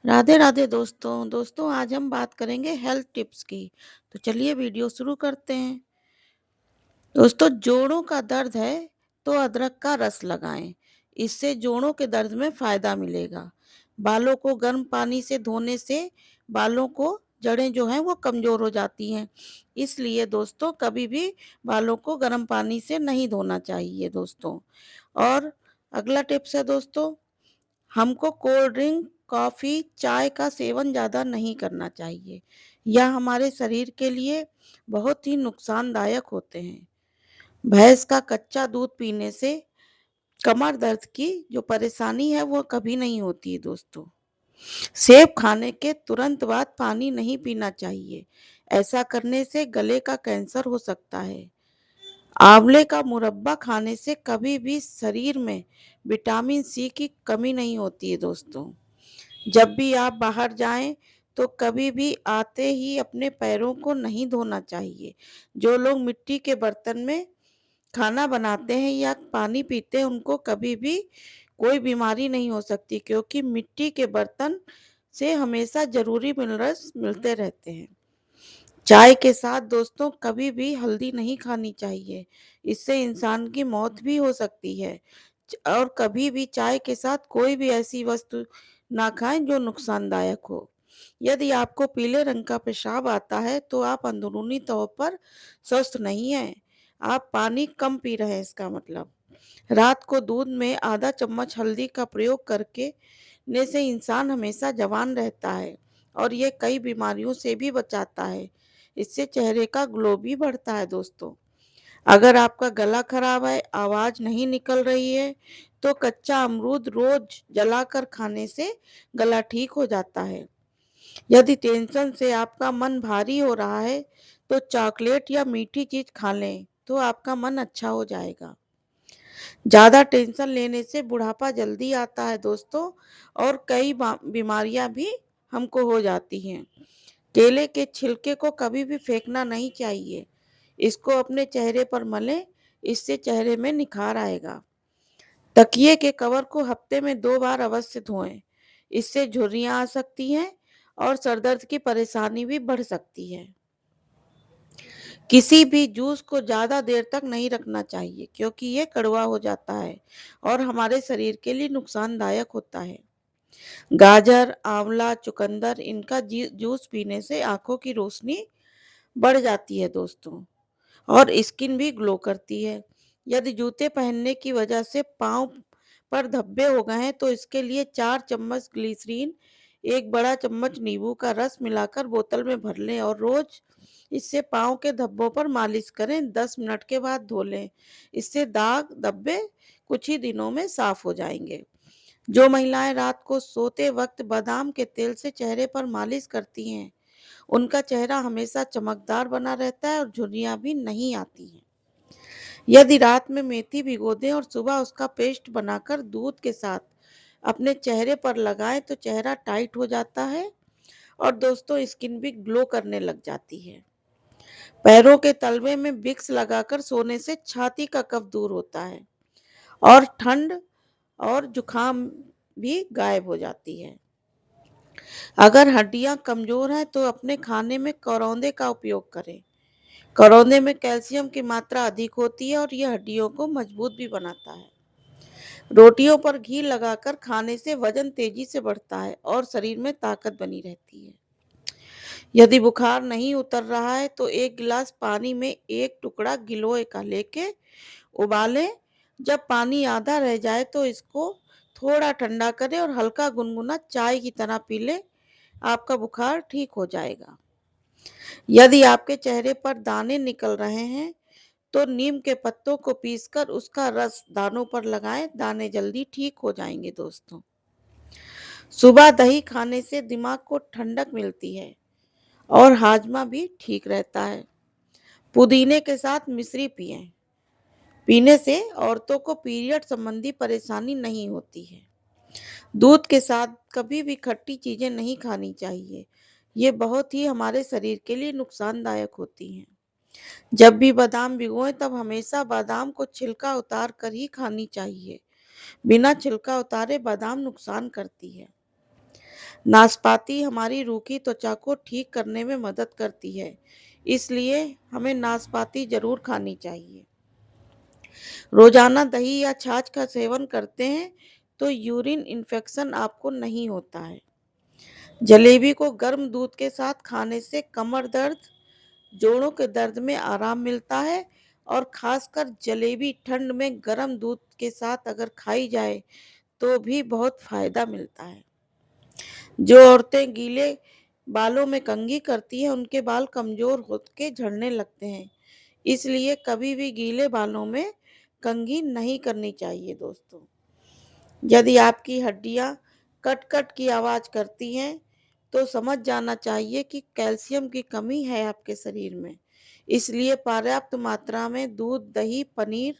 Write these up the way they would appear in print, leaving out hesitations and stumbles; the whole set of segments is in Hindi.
राधे राधे दोस्तों। आज हम बात करेंगे हेल्थ टिप्स की। तो चलिए वीडियो शुरू करते हैं। दोस्तों, जोड़ों का दर्द है तो अदरक का रस लगाएं। इससे जोड़ों के दर्द में फायदा मिलेगा। बालों को गर्म पानी से धोने से बालों को जड़ें जो हैं वो कमजोर हो जाती हैं। इसलिए दोस्तों, कभी भी बालों को गर्म पानी से नहीं धोना चाहिए दोस्तों। और अगला टिप्स है दोस्तों, हमको कोल्ड ड्रिंक, कॉफ़ी, चाय का सेवन ज़्यादा नहीं करना चाहिए। यह हमारे शरीर के लिए बहुत ही नुकसानदायक होते हैं। भैंस का कच्चा दूध पीने से कमर दर्द की जो परेशानी है वो कभी नहीं होती है दोस्तों। सेब खाने के तुरंत बाद पानी नहीं पीना चाहिए। ऐसा करने से गले का कैंसर हो सकता है। आंवले का मुरब्बा खाने से कभी भी शरीर में विटामिन सी की कमी नहीं होती है दोस्तों। जब भी आप बाहर जाएं तो कभी भी आते ही अपने पैरों को नहीं धोना चाहिए। जो लोग मिट्टी के बर्तन में खाना बनाते हैं या पानी पीते हैं उनको कभी भी कोई बीमारी नहीं हो सकती, क्योंकि मिट्टी के बर्तन से हमेशा जरूरी मिनरल्स मिलते रहते हैं। चाय के साथ दोस्तों कभी भी हल्दी नहीं खानी चाहिए। इससे इंसान की मौत भी हो सकती है। और कभी भी चाय के साथ कोई भी ऐसी वस्तु ना खाएं जो नुकसानदायक हो। यदि आपको पीले रंग का पेशाब आता है तो आप अंदरूनी तौर पर स्वस्थ नहीं हैं। आप पानी कम पी रहे हैं इसका मतलब। रात को दूध में आधा चम्मच हल्दी का प्रयोग करके ने से इंसान हमेशा जवान रहता है और ये कई बीमारियों से भी बचाता है। इससे चेहरे का ग्लो भी बढ़ता है दोस्तों। अगर आपका गला खराब है, आवाज नहीं निकल रही है, तो कच्चा अमरूद रोज जलाकर खाने से गला ठीक हो जाता है। यदि टेंशन से आपका मन भारी हो रहा है तो चॉकलेट या मीठी चीज खा लें तो आपका मन अच्छा हो जाएगा। ज़्यादा टेंशन लेने से बुढ़ापा जल्दी आता है दोस्तों, और कई बीमारियां भी हमको हो जाती हैं। केले के छिलके को कभी भी फेंकना नहीं चाहिए। इसको अपने चेहरे पर मलें, इससे चेहरे में निखार आएगा। तकिए के कवर को हफ्ते में 2 बार अवश्य धोएं। इससे झुर्रियां आ सकती हैं और सरदर्द की परेशानी भी बढ़ सकती है। किसी भी जूस को ज़्यादा देर तक नहीं रखना चाहिए, क्योंकि ये कड़वा हो जाता है और हमारे शरीर के लिए नुकसानदायक होता है। गाजर, आंवला, चुकंदर इनका जूस पीने से आंखों की रोशनी बढ़ जाती है दोस्तों, और स्किन भी ग्लो करती है। यदि जूते पहनने की वजह से पाँव पर धब्बे हो गए हैं तो इसके लिए 4 चम्मच ग्लिसरीन, 1 बड़ा चम्मच नींबू का रस मिलाकर बोतल में भर लें और रोज इससे पाँव के धब्बों पर मालिश करें। 10 मिनट के बाद धो लें। इससे दाग धब्बे कुछ ही दिनों में साफ हो जाएंगे। जो महिलाएं रात को सोते वक्त बादाम के तेल से चेहरे पर मालिश करती हैं, उनका चेहरा हमेशा चमकदार बना रहता है और झुर्रियां भी नहीं आती हैं। यदि रात में मेथी भिगो दें और सुबह उसका पेस्ट बनाकर दूध के साथ अपने चेहरे पर लगाएं तो चेहरा टाइट हो जाता है और दोस्तों स्किन भी ग्लो करने लग जाती है। पैरों के तलवे में विक्स लगाकर सोने से छाती का कफ दूर होता है और ठंड और जुकाम भी गायब हो जाती है। अगर हड्डियां कमजोर हैं तो अपने खाने में करौंदे का उपयोग करें। करौंदे में कैल्शियम की मात्रा अधिक होती है और यह हड्डियों को मजबूत भी बनाता है। रोटियों पर घी लगाकर खाने से वजन तेजी से बढ़ता है और शरीर में ताकत बनी रहती है। यदि बुखार नहीं उतर रहा है तो 1 गिलास पानी में 1 टुकड़ा गिलोय का लेके उबालें। जब पानी आधा रह जाए तो इसको थोड़ा ठंडा करें और हल्का गुनगुना चाय की तरह पी लें। आपका बुखार ठीक हो जाएगा। यदि आपके चेहरे पर दाने निकल रहे हैं तो नीम के पत्तों को पीसकर उसका रस दानों पर लगाएं। दाने जल्दी ठीक हो जाएंगे दोस्तों। सुबह दही खाने से दिमाग को ठंडक मिलती है और हाजमा भी ठीक रहता है। पुदीने के साथ मिश्री पिएं। पीने से औरतों को पीरियड संबंधी परेशानी नहीं होती है। दूध के साथ कभी भी खट्टी चीजें नहीं खानी चाहिए। ये बहुत ही हमारे शरीर के लिए नुकसानदायक होती हैं। जब भी बादाम भिगोएं तब हमेशा बादाम को छिलका उतार कर ही खानी चाहिए। बिना छिलका उतारे बादाम नुकसान करती है। नाशपाती हमारी रूखी त्वचा को ठीक करने में मदद करती है, इसलिए हमें नाशपाती ज़रूर खानी चाहिए। रोज़ाना दही या छाछ का सेवन करते हैं तो यूरिन इन्फेक्शन आपको नहीं होता है। जलेबी को गर्म दूध के साथ खाने से कमर दर्द, जोड़ों के दर्द में आराम मिलता है और खासकर जलेबी ठंड में गर्म दूध के साथ अगर खाई जाए तो भी बहुत फायदा मिलता है। जो औरतें गीले बालों में कंघी करती हैं उनके बाल कमजोर होके झड़ने लगते हैं, इसलिए कभी भी गीले बालों में कंघी नहीं करनी चाहिए दोस्तों। यदि आपकी हड्डियां कट कट की आवाज करती हैं तो समझ जाना चाहिए कि कैल्शियम की कमी है आपके शरीर में। इसलिए पर्याप्त मात्रा में दूध, दही, पनीर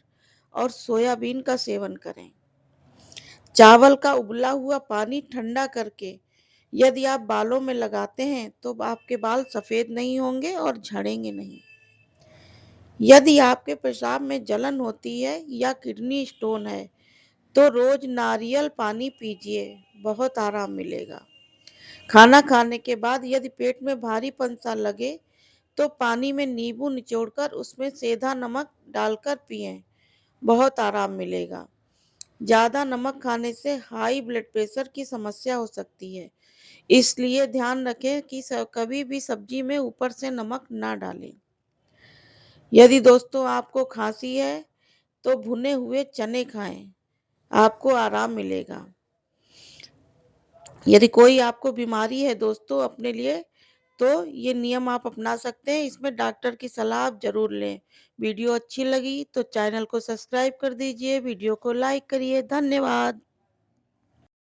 और सोयाबीन का सेवन करें। चावल का उबला हुआ पानी ठंडा करके यदि आप बालों में लगाते हैं तो आपके बाल सफेद नहीं होंगे और झड़ेंगे नहीं। यदि आपके पेशाब में जलन होती है या किडनी स्टोन है तो रोज नारियल पानी पीजिए, बहुत आराम मिलेगा। खाना खाने के बाद यदि पेट में भारीपन सा लगे तो पानी में नींबू निचोड़कर उसमें सेंधा नमक डालकर पिएं, बहुत आराम मिलेगा। ज्यादा नमक खाने से हाई ब्लड प्रेशर की समस्या हो सकती है, इसलिए ध्यान रखें कि कभी भी सब्जी में ऊपर से नमक ना डालें। यदि दोस्तों आपको खांसी है तो भुने हुए चने खाएं, आपको आराम मिलेगा। यदि कोई आपको बीमारी है दोस्तों अपने लिए, तो ये नियम आप अपना सकते हैं। इसमें डॉक्टर की सलाह आप जरूर लें। वीडियो अच्छी लगी तो चैनल को सब्सक्राइब कर दीजिए, वीडियो को लाइक करिए। धन्यवाद।